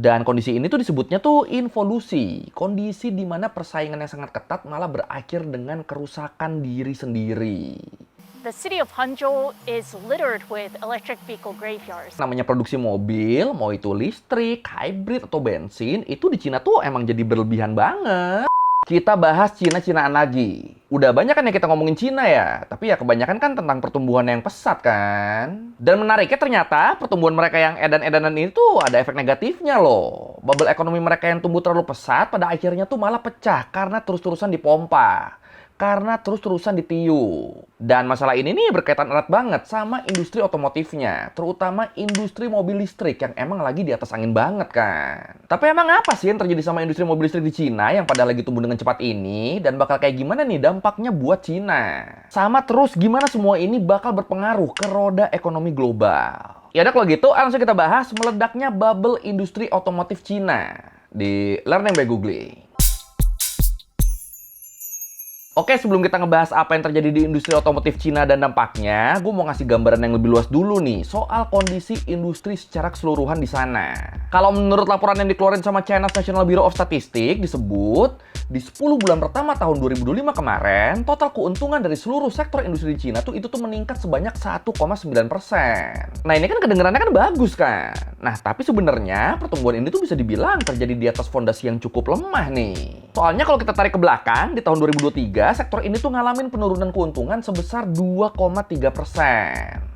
Dan kondisi ini tuh disebutnya tuh involusi. Kondisi di mana persaingan yang sangat ketat malah berakhir dengan kerusakan diri sendiri. The city of Hangzhou is littered with electric vehicle graveyards. Namanya produksi mobil, mau itu listrik, hybrid, atau bensin, itu di Cina tuh emang jadi berlebihan banget. Kita bahas Cina-Cinaan lagi. Udah banyak kan yang kita ngomongin Cina ya, tapi ya kebanyakan kan tentang pertumbuhan yang pesat kan. Dan menariknya ternyata pertumbuhan mereka yang edan-edanan ini tuh ada efek negatifnya loh. Bubble ekonomi mereka yang tumbuh terlalu pesat pada akhirnya tuh malah pecah karena terus-terusan dipompa. Karena terus-terusan ditiup. Dan masalah ini nih berkaitan erat banget sama industri otomotifnya. Terutama industri mobil listrik yang emang lagi di atas angin banget kan. Tapi emang apa sih yang terjadi sama industri mobil listrik di Cina yang pada lagi tumbuh dengan cepat ini? Dan bakal kayak gimana nih dampaknya buat Cina? Sama terus gimana semua ini bakal berpengaruh ke roda ekonomi global? Ya udah kalau gitu langsung kita bahas meledaknya bubble industri otomotif Cina di Learning by Google. Oke, sebelum kita ngebahas apa yang terjadi di industri otomotif Cina dan dampaknya, gue mau ngasih gambaran yang lebih luas dulu nih soal kondisi industri secara keseluruhan di sana. Kalau menurut laporan yang dikeluarin sama China's National Bureau of Statistics disebut, di 10 bulan pertama tahun 2025 kemarin, total keuntungan dari seluruh sektor industri di Cina tuh itu tuh meningkat sebanyak 1,9%. Nah, ini kan kedengerannya kan bagus kan? Nah, tapi sebenarnya pertumbuhan ini tuh bisa dibilang terjadi di atas fondasi yang cukup lemah nih. Soalnya kalau kita tarik ke belakang, di tahun 2023, sektor ini tuh ngalamin penurunan keuntungan sebesar 2,3%.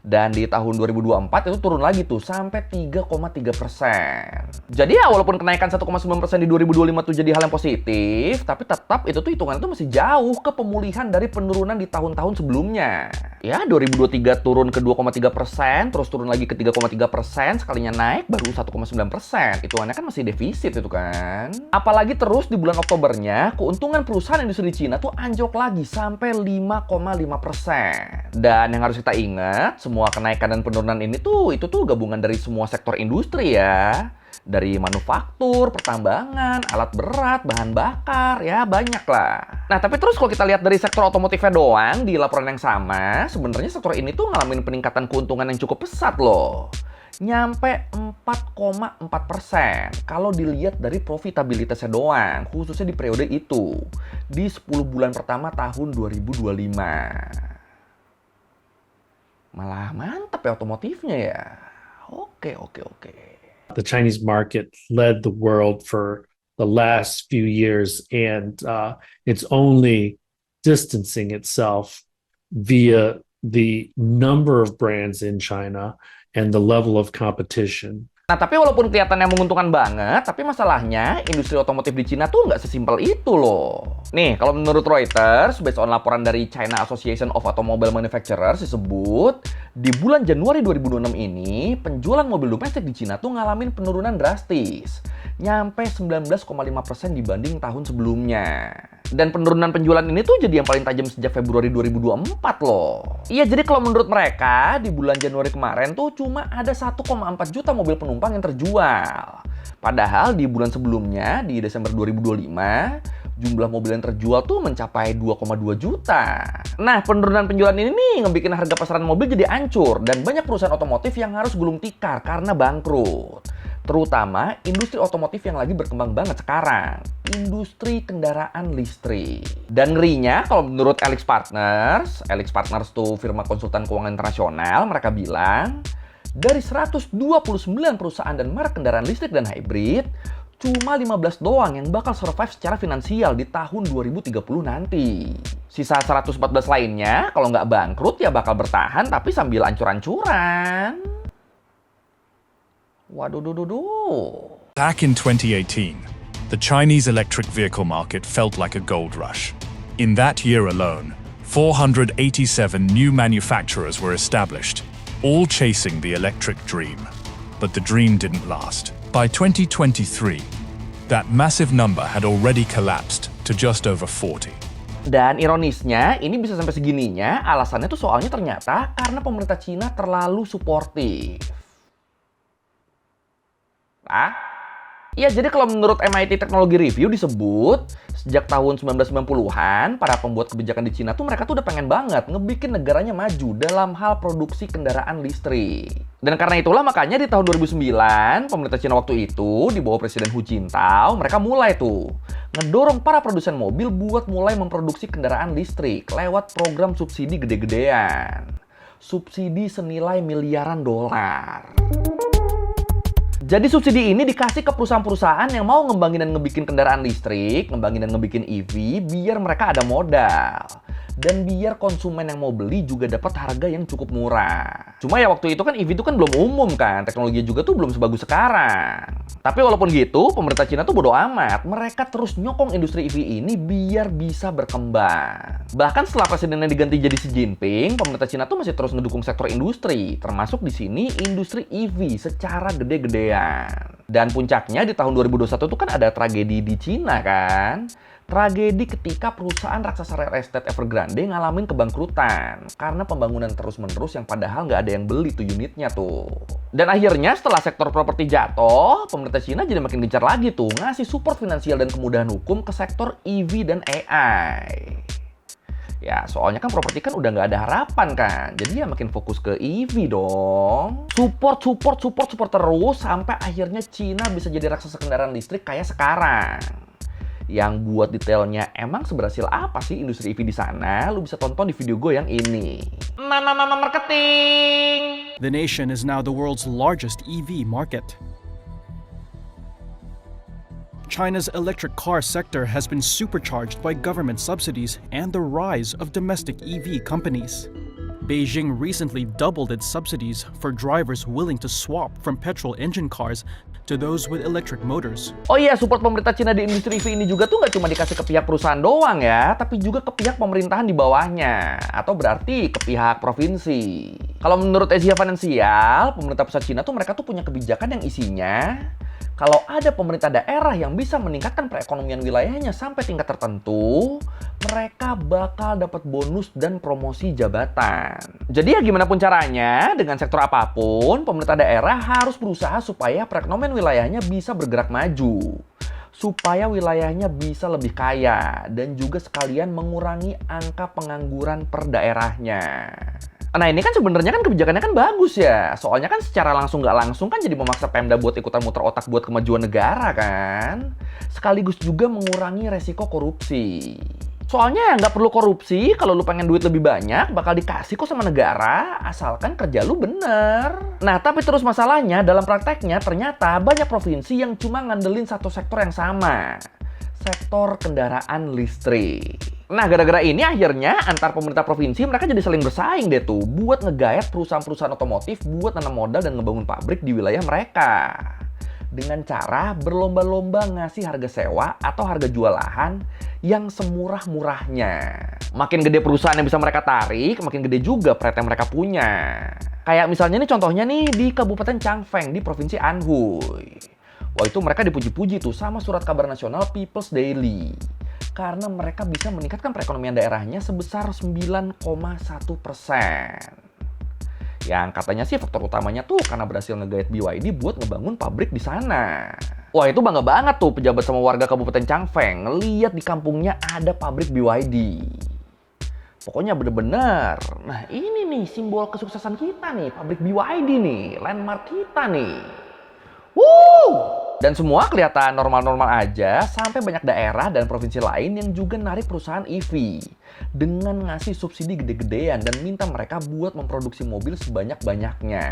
Dan di tahun 2024 itu turun lagi tuh sampai 3,3%. Jadi ya walaupun kenaikan 1,9% di 2025 tuh jadi hal yang positif, tapi tetap itu tuh hitungannya tuh masih jauh ke pemulihan dari penurunan di tahun-tahun sebelumnya. Ya 2023 turun ke 2,3%, terus turun lagi ke 3,3%, sekalinya naik baru 1,9%. Hitungannya kan masih defisit itu kan. Apalagi terus di bulan Oktobernya, keuntungan perusahaan industri di Cina tuh anjlok lagi sampai 5,5%. Dan yang harus kita ingat, semua kenaikan dan penurunan ini tuh itu tuh gabungan dari semua sektor industri ya. Dari manufaktur, pertambangan, alat berat, bahan bakar, ya banyak lah. Nah, tapi terus kalau kita lihat dari sektor otomotifnya doang di laporan yang sama, sebenarnya sektor ini tuh ngalamin peningkatan keuntungan yang cukup pesat loh. Nyampe 4,4% kalau dilihat dari profitabilitasnya doang, khususnya di periode itu, di 10 bulan pertama tahun 2025. Malah mantap ya otomotifnya ya. Oke. The Chinese market led the world for the last few years, and it's only distancing itself via the number of brands in China and the level of competition. Nah, tapi walaupun kelihatannya menguntungkan banget, tapi masalahnya industri otomotif di Cina tuh nggak sesimpel itu loh. Nih, kalau menurut Reuters, based on laporan dari China Association of Automobile Manufacturers disebut, di bulan Januari 2026 ini, penjualan mobil domestik di Cina tuh ngalamin penurunan drastis. Nyampe 19,5% dibanding tahun sebelumnya. Dan penurunan penjualan ini tuh jadi yang paling tajam sejak Februari 2024 loh. Iya, jadi kalau menurut mereka, di bulan Januari kemarin tuh cuma ada 1,4 juta mobil penumpang yang terjual. Padahal di bulan sebelumnya, di Desember 2025, jumlah mobil yang terjual tuh mencapai 2,2 juta. Nah, penurunan penjualan ini nih ngebikin harga pasaran mobil jadi hancur dan banyak perusahaan otomotif yang harus gulung tikar karena bangkrut. Terutama industri otomotif yang lagi berkembang banget sekarang, industri kendaraan listrik. Dan ngerinya kalau menurut AlixPartners tuh firma konsultan keuangan internasional, mereka bilang dari 129 perusahaan dan merek kendaraan listrik dan hybrid, cuma 15 doang yang bakal survive secara finansial di tahun 2030 nanti. Sisa 114 lainnya kalau nggak bangkrut ya bakal bertahan tapi sambil ancur-ancuran. Waduh. Back in 2018, the Chinese electric vehicle market felt like a gold rush. In that year alone, 487 new manufacturers were established, all chasing the electric dream. But the dream didn't last. By 2023, that massive number had already collapsed to just over 40. Dan ironisnya, ini bisa sampai segininya, alasannya tuh soalnya ternyata karena pemerintah Cina terlalu suportif. Ya, jadi kalau menurut MIT Technology Review disebut, sejak tahun 1990-an, para pembuat kebijakan di Cina tuh mereka tuh udah pengen banget ngebikin negaranya maju dalam hal produksi kendaraan listrik. Dan karena itulah makanya di tahun 2009, pemerintah Cina waktu itu, di bawah Presiden Hu Jintao, mereka mulai tuh ngedorong para produsen mobil buat mulai memproduksi kendaraan listrik lewat program subsidi gede-gedean. Subsidi senilai miliaran dolar. Jadi subsidi ini dikasih ke perusahaan-perusahaan yang mau ngembangin dan ngebikin kendaraan listrik, ngembangin dan ngebikin EV, biar mereka ada modal. Dan biar konsumen yang mau beli juga dapat harga yang cukup murah. Cuma ya waktu itu kan EV itu kan belum umum kan, teknologinya juga tuh belum sebagus sekarang. Tapi walaupun gitu, pemerintah Cina tuh bodo amat. Mereka terus nyokong industri EV ini biar bisa berkembang. Bahkan setelah presidennya diganti jadi Xi Jinping, pemerintah Cina tuh masih terus ngedukung sektor industri, termasuk di sini industri EV secara gede-gedean. Dan puncaknya di tahun 2021 tuh kan ada tragedi di Cina kan. Tragedi ketika perusahaan raksasa real estate Evergrande ngalamin kebangkrutan karena pembangunan terus-menerus yang padahal nggak ada yang beli tuh unitnya tuh. Dan akhirnya setelah sektor properti jatuh, pemerintah Cina jadi makin gencar lagi tuh ngasih support finansial dan kemudahan hukum ke sektor EV dan AI. Ya, soalnya kan properti kan udah nggak ada harapan kan. Jadi ya makin fokus ke EV dong. Support terus sampai akhirnya Cina bisa jadi raksasa kendaraan listrik kayak sekarang. Yang buat detailnya emang seberhasil apa sih industri EV di sana, lu bisa tonton di video gue yang ini. Mama marketing. The nation is now the world's largest EV market. China's electric car sector has been supercharged by government subsidies and the rise of domestic EV companies. Beijing recently doubled its subsidies for drivers willing to swap from petrol engine cars to those with electric motors. Oh iya, support pemerintah Cina di industri EV ini juga tuh nggak cuma dikasih ke pihak perusahaan doang ya, tapi juga ke pihak pemerintahan di bawahnya, atau berarti ke pihak provinsi. Kalau menurut Asia Financial, pemerintah pusat Cina tuh mereka tuh punya kebijakan yang isinya, kalau ada pemerintah daerah yang bisa meningkatkan perekonomian wilayahnya sampai tingkat tertentu, mereka bakal dapat bonus dan promosi jabatan. Jadi ya gimana pun caranya, dengan sektor apapun, pemerintah daerah harus berusaha supaya perekonomian wilayahnya bisa bergerak maju. Supaya wilayahnya bisa lebih kaya dan juga sekalian mengurangi angka pengangguran per daerahnya. Nah ini kan sebenarnya kan kebijakannya kan bagus ya. Soalnya kan secara langsung nggak langsung kan jadi memaksa Pemda buat ikutan muter otak buat kemajuan negara kan. Sekaligus juga mengurangi resiko korupsi. Soalnya ya nggak perlu korupsi, kalau lu pengen duit lebih banyak bakal dikasih kok sama negara, asalkan kerja lu bener. Nah tapi terus masalahnya dalam prakteknya ternyata banyak provinsi yang cuma ngandelin satu sektor yang sama. Sektor kendaraan listrik. Nah, gara-gara ini akhirnya antar pemerintah provinsi mereka jadi saling bersaing deh tuh buat ngegaet perusahaan-perusahaan otomotif buat nanam modal dan ngebangun pabrik di wilayah mereka. Dengan cara berlomba-lomba ngasih harga sewa atau harga jual lahan yang semurah-murahnya. Makin gede perusahaan yang bisa mereka tarik, makin gede juga peret yang mereka punya. Kayak misalnya nih contohnya nih di Kabupaten Changfeng di Provinsi Anhui. Wah itu mereka dipuji-puji tuh sama surat kabar nasional People's Daily. Karena mereka bisa meningkatkan perekonomian daerahnya sebesar 9,1%. Yang katanya sih faktor utamanya tuh karena berhasil ngegaet BYD buat ngebangun pabrik di sana. Wah itu bangga banget tuh pejabat sama warga Kabupaten Changfeng ngeliat di kampungnya ada pabrik BYD. Pokoknya bener-bener, nah ini nih simbol kesuksesan kita nih, pabrik BYD nih, landmark kita nih. Woo! Dan semua kelihatan normal-normal aja sampai banyak daerah dan provinsi lain yang juga narik perusahaan EV dengan ngasih subsidi gede-gedean dan minta mereka buat memproduksi mobil sebanyak-banyaknya.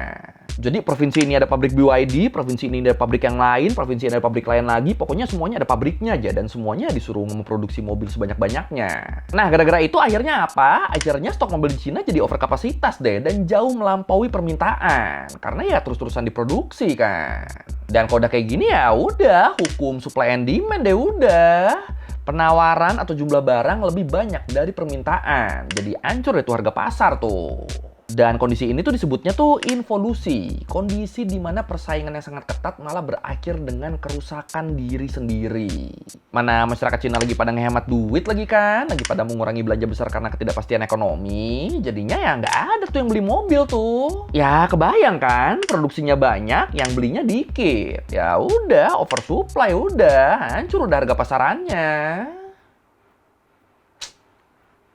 Jadi provinsi ini ada pabrik BYD, provinsi ini ada pabrik yang lain, provinsi ini ada pabrik lain lagi, pokoknya semuanya ada pabriknya aja dan semuanya disuruh memproduksi mobil sebanyak-banyaknya. Nah, gara-gara itu akhirnya apa? Akhirnya stok mobil di Cina jadi overkapasitas deh dan jauh melampaui permintaan karena ya terus-terusan diproduksi kan. Dan kalau udah kayak gini ya udah, hukum supply and demand deh udah. Penawaran atau jumlah barang lebih banyak dari permintaan. Jadi hancur itu harga pasar tuh. Dan kondisi ini tuh disebutnya tuh involusi. Kondisi di mana persaingan yang sangat ketat malah berakhir dengan kerusakan diri sendiri. Mana masyarakat Cina lagi pada ngehemat duit lagi kan, lagi pada mengurangi belanja besar karena ketidakpastian ekonomi. Jadinya ya nggak ada tuh yang beli mobil tuh. Ya kebayang kan, produksinya banyak, yang belinya dikit. Ya udah, oversupply udah, hancur udah harga pasarannya.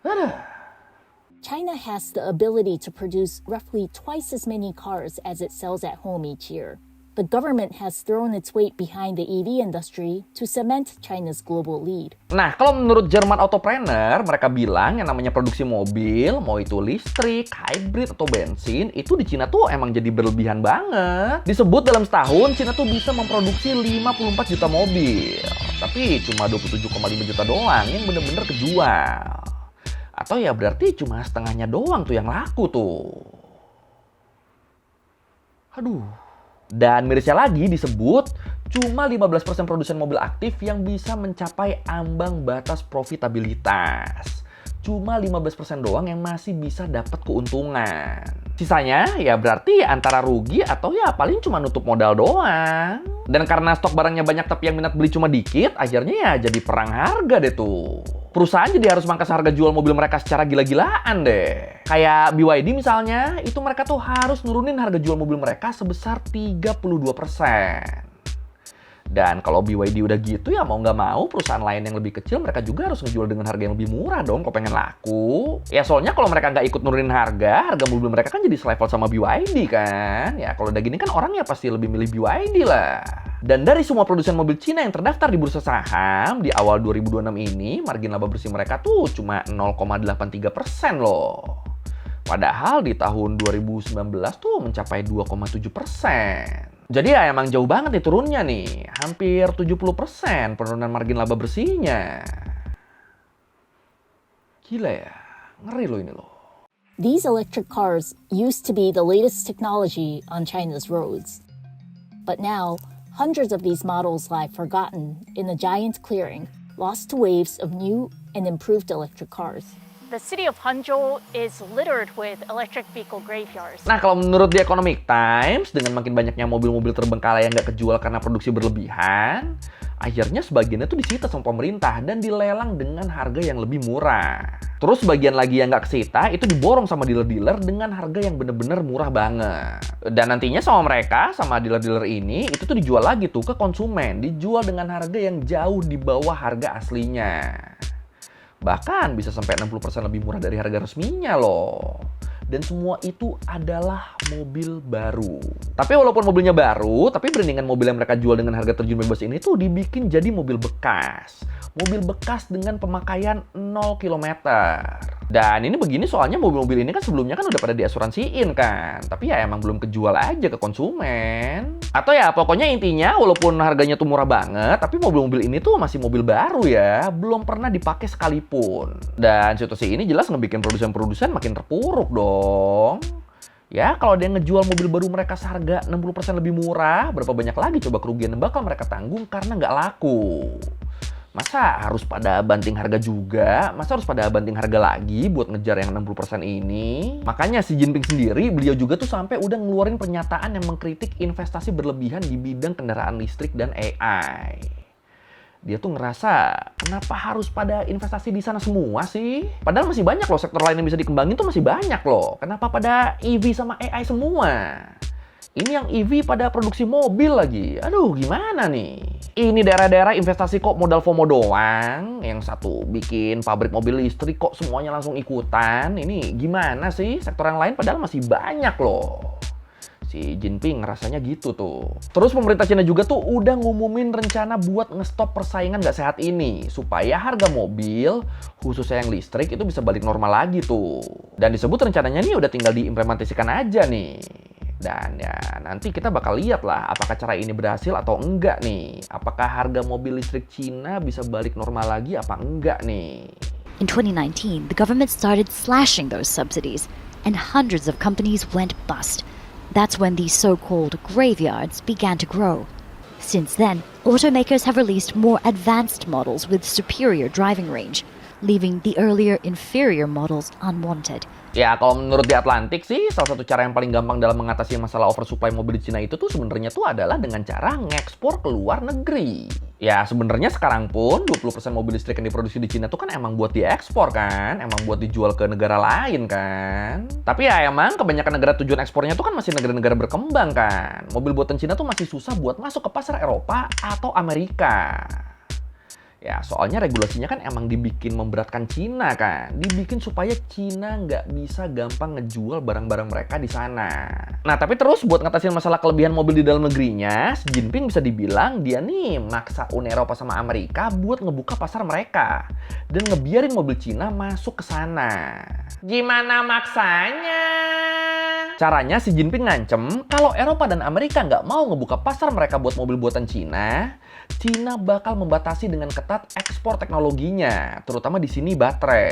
Aduh. China has the ability to produce roughly twice as many cars as it sells at home each year. The government has thrown its weight behind the EV industry to cement China's global lead. Nah, kalau menurut German Autopreneur, mereka bilang yang namanya produksi mobil, mau itu listrik, hybrid, atau bensin, itu di Cina tuh emang jadi berlebihan banget. Disebut dalam setahun, Cina tuh bisa memproduksi 54 juta mobil. Tapi cuma 27,5 juta doang yang bener-bener kejual. Atau ya berarti cuma setengahnya doang tuh yang laku tuh. Aduh. Dan mirisnya lagi disebut cuma 15% produsen mobil aktif yang bisa mencapai ambang batas profitabilitas. Cuma 15% doang yang masih bisa dapat keuntungan. Sisanya ya berarti antara rugi atau ya paling cuma nutup modal doang. Dan karena stok barangnya banyak tapi yang minat beli cuma dikit, akhirnya ya jadi perang harga deh tuh. Perusahaan jadi harus mangkas harga jual mobil mereka secara gila-gilaan deh. Kayak BYD misalnya, itu mereka tuh harus nurunin harga jual mobil mereka sebesar 32%. Dan kalau BYD udah gitu ya mau nggak mau perusahaan lain yang lebih kecil mereka juga harus ngejual dengan harga yang lebih murah dong kalau pengen laku. Ya soalnya kalau mereka nggak ikut nurunin harga mobil mereka kan jadi selevel sama BYD kan. Ya kalau udah gini kan orang ya pasti lebih milih BYD lah. Dan dari semua produsen mobil Cina yang terdaftar di bursa saham di awal 2026 ini, margin laba bersih mereka tuh cuma 0,83% loh. Padahal di tahun 2019 tuh mencapai 2,7%. Jadi ya emang jauh banget nih turunnya nih. Hampir 70% penurunan margin laba bersihnya. Gila ya, ngeri loh ini loh. These electric cars used to be the latest technology on China's roads. But now, hundreds of these models lie forgotten in a giant clearing, lost to waves of new and improved electric cars. The city of Hangzhou is littered with electric vehicle graveyards. Nah, kalau menurut The Economic Times, dengan makin banyaknya mobil-mobil terbengkalai yang nggak kejual karena produksi berlebihan, akhirnya sebagiannya tuh disita sama pemerintah dan dilelang dengan harga yang lebih murah. Terus sebagian lagi yang nggak kesita, itu diborong sama dealer-dealer dengan harga yang bener-bener murah banget. Dan nantinya sama mereka, sama dealer-dealer ini, itu tuh dijual lagi tuh ke konsumen. Dijual dengan harga yang jauh di bawah harga aslinya. Bahkan bisa sampai 60% lebih murah dari harga resminya loh. Dan semua itu adalah mobil baru. Tapi walaupun mobilnya baru, tapi brandingan mobil yang mereka jual dengan harga terjun bebas ini tuh dibikin jadi mobil bekas. Mobil bekas dengan pemakaian 0 km. Dan ini begini soalnya mobil-mobil ini kan sebelumnya kan udah pada diasuransiin kan. Tapi ya emang belum kejual aja ke konsumen. Atau ya pokoknya intinya walaupun harganya tuh murah banget, tapi mobil-mobil ini tuh masih mobil baru ya. Belum pernah dipakai sekalipun. Dan situasi ini jelas ngebikin produsen-produsen makin terpuruk dong. Ya, kalau dia ngejual mobil baru mereka seharga 60% lebih murah, berapa banyak lagi coba kerugian yang bakal mereka tanggung karena nggak laku. Masa harus pada banting harga juga? Masa harus pada banting harga lagi buat ngejar yang 60% ini? Makanya Xi Jinping sendiri, beliau juga tuh sampai udah ngeluarin pernyataan yang mengkritik investasi berlebihan di bidang kendaraan listrik dan AI. Dia tuh ngerasa, kenapa harus pada investasi di sana semua sih? Padahal masih banyak loh sektor lain yang bisa dikembangin tuh masih banyak loh. Kenapa pada EV sama AI semua? Ini yang EV pada produksi mobil lagi. Aduh, gimana nih? Ini daerah-daerah investasi kok modal FOMO doang. Yang satu bikin pabrik mobil listrik kok semuanya langsung ikutan. Ini gimana sih? Sektor yang lain padahal masih banyak loh. Si Jinping ngerasanya gitu tuh. Terus pemerintah Cina juga tuh udah ngumumin rencana buat ngestop persaingan gak sehat ini. Supaya harga mobil, khususnya yang listrik, itu bisa balik normal lagi tuh. Dan disebut rencananya nih udah tinggal diimplementasikan aja nih. Dan ya nanti kita bakal lihat lah apakah cara ini berhasil atau enggak nih. Apakah harga mobil listrik Cina bisa balik normal lagi apa enggak nih. In 2019, the government started slashing those subsidies and hundreds of companies went bust. That's when these so-called graveyards began to grow. Since then, automakers have released more advanced models with superior driving range, leaving the earlier inferior models unwanted. Ya, kalau menurut The Atlantic sih, salah satu cara yang paling gampang dalam mengatasi masalah oversupply mobil di Cina itu tuh sebenarnya tuh adalah dengan cara ngekspor ke luar negeri. Ya, sebenarnya sekarang pun 20% mobil listrik yang diproduksi di Cina tuh kan emang buat diekspor kan, emang buat dijual ke negara lain kan. Tapi ya emang kebanyakan negara tujuan ekspornya tuh kan masih negara-negara berkembang kan. Mobil buatan Cina tuh masih susah buat masuk ke pasar Eropa atau Amerika. Ya, soalnya regulasinya kan emang dibikin memberatkan Cina kan. Dibikin supaya Cina nggak bisa gampang ngejual barang-barang mereka di sana. Nah, tapi terus buat ngatasin masalah kelebihan mobil di dalam negerinya, Xi Jinping bisa dibilang dia nih maksa Uni Eropa sama Amerika buat ngebuka pasar mereka. Dan ngebiarin mobil Cina masuk ke sana. Gimana maksanya? Caranya Xi Jinping ngancem kalau Eropa dan Amerika nggak mau ngebuka pasar mereka buat mobil buatan Cina, Cina bakal membatasi dengan ketat ekspor teknologinya, terutama di sini baterai.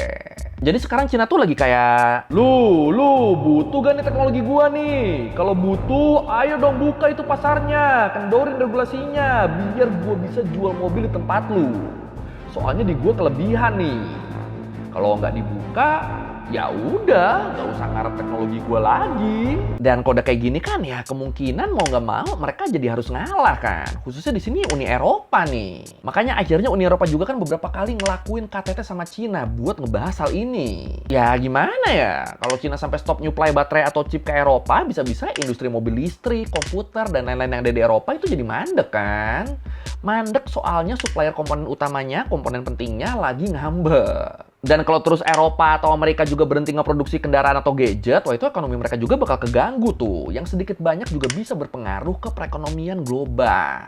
Jadi sekarang Cina tuh lagi kayak, lu butuh gak nih teknologi gua nih? Kalau butuh, ayo dong buka itu pasarnya, kendorin regulasinya, biar gua bisa jual mobil di tempat lu. Soalnya di gua kelebihan nih. Kalau nggak dibuka, ya udah, nggak usah ngarep teknologi gue lagi. Dan kalau udah kayak gini kan ya kemungkinan mau nggak mau mereka jadi harus ngalah kan. Khususnya di sini Uni Eropa nih. Makanya akhirnya Uni Eropa juga kan beberapa kali ngelakuin KTT sama Cina buat ngebahas hal ini. Ya gimana ya, kalau Cina sampai stop nyuplai baterai atau chip ke Eropa, bisa-bisa industri mobil listrik, komputer, dan lain-lain yang ada di Eropa itu jadi mandek kan. Mandek soalnya supplier komponen utamanya, komponen pentingnya lagi ngambek. Dan kalau terus Eropa atau Amerika juga berhenti ngeproduksi kendaraan atau gadget, wah itu ekonomi mereka juga bakal keganggu tuh. Yang sedikit banyak juga bisa berpengaruh ke perekonomian global.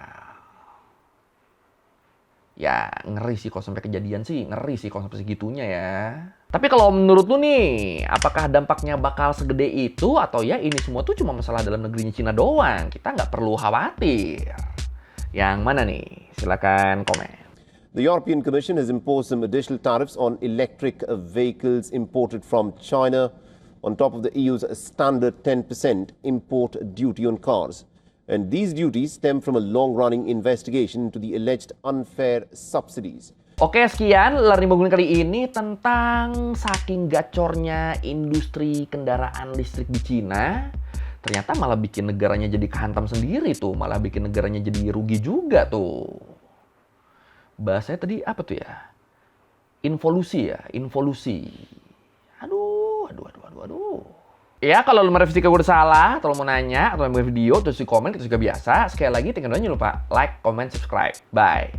Ya ngeri sih kalau sampai kejadian sih, ngeri sih kalau sampai segitunya ya. Tapi kalau menurut lu nih, apakah dampaknya bakal segede itu? Atau ya ini semua tuh cuma masalah dalam negerinya Cina doang? Kita nggak perlu khawatir. Yang mana nih? Silakan komen. The European Commission has imposed some additional tariffs on electric vehicles imported from China, on top of the EU's standard 10% import duty on cars. And these duties stem from a long-running investigation into the alleged unfair subsidies. Oke, sekian Learning Bangunin kali ini tentang saking gacornya industri kendaraan listrik di Cina. Ternyata malah bikin negaranya jadi kehantam sendiri tuh, malah bikin negaranya jadi rugi juga tuh. Bahasanya tadi apa tuh ya? Involusi ya, involusi. Aduh. Ya kalau lu merevisi gue udah salah, atau lu mau nanya, atau mau video, terus di komen, kita juga biasa. Sekali lagi, tinggal jangan lupa like, comment, subscribe. Bye.